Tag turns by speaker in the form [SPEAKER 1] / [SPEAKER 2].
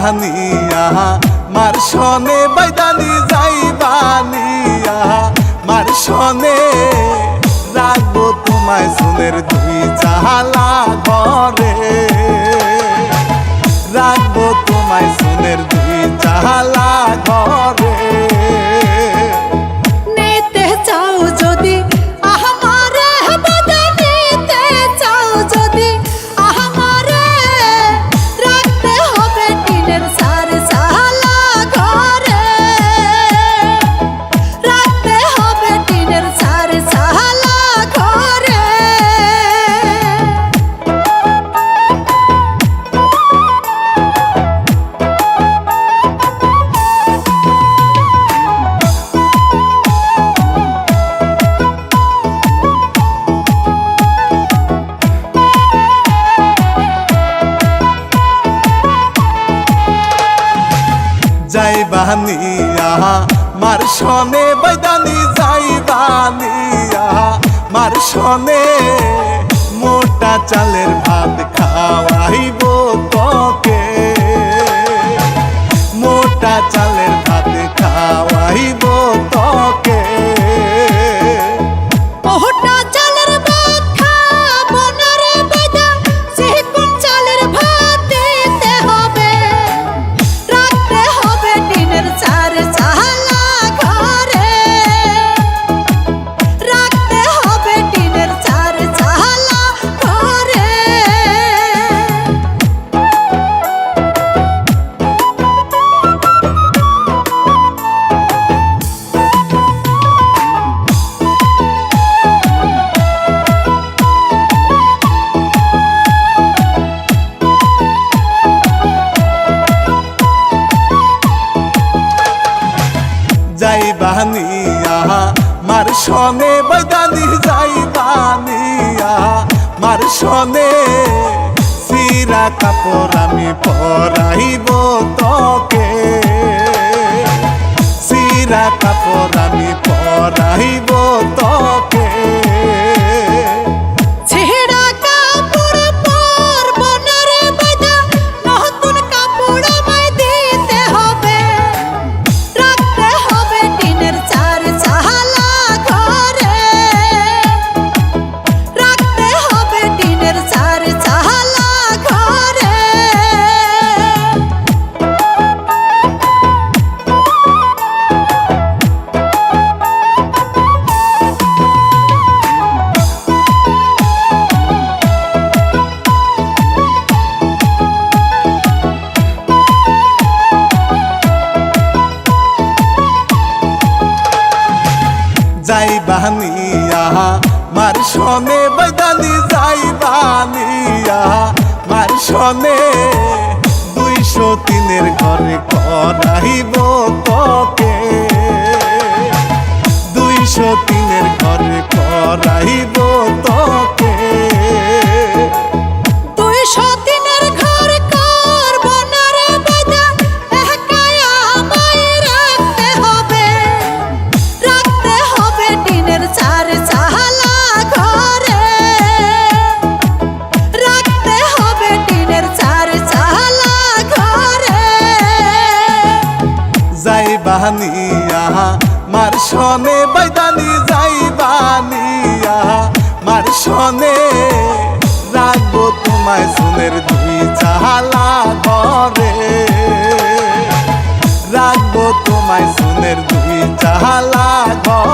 [SPEAKER 1] বানিয়া মার সনে বাইদানি যাইবানিয়া মার সনে রাখবো তোমায় সোনের দুই চালা ঘরে রাখবো তোমায় সোনের দুই চালা ঘরে
[SPEAKER 2] নিতে চাও যদি আমারে বাদা নিতে চাও যদি আমারে রাখতে হবে টিনের সারে সালা ঘরে রাখতে হবে টিনের সারে সালা ঘরে
[SPEAKER 1] যাইবানিয়া মার সনে বাইদানি যাইবানিয়া মার সনে মোটা চালের ভাত খাওয়াইব তোকে মোটা চালের ভাত খাওয়াইব তোকে
[SPEAKER 2] ওটা চালের ভাত খাবো না রে বাদা চিকন চালের ভাত দিতে হবে রাখতে হবে টিনের চারে চালা ঘরে রাখতে হবে টিনের চারে চালা ঘরে
[SPEAKER 1] যাইবানিয়া মার সনে বাইদানি যাইবানিয়া মার সনে সিরা কাপড় আমি পরাইব তোকে সিরা কাপড় আমি পরাইব তোকে
[SPEAKER 2] ছেঁড়া কাপড় পরবো না রে বাদা নতুন কাপড় আমায় দিতে হবে রাখতে হবে টিনের চারে চালা ঘরে রাখতে হবে টিনের চারে চালা ঘরে
[SPEAKER 1] যাইবানিয়া মার সনে বাইদানি যাইবানিয়া মার সনে 203-এর ঘরে করাইব তোকে 203-এর ঘরে করাইব তোকে
[SPEAKER 2] 203-এর ঘর করবো না রে বাদা একাই আমায় রাখতে হবে টিনের চারে চালা ঘরে রাখতে হবে টিনের চারে চালা ঘরে
[SPEAKER 1] যাইবানিয়া মার সনে বাইদানি যাইবানিয়া মার সনে রাখবো তোমায় সোনের দুই চালা ঘরে রাখবো তোমায় সোনের দুই চালা ঘরে।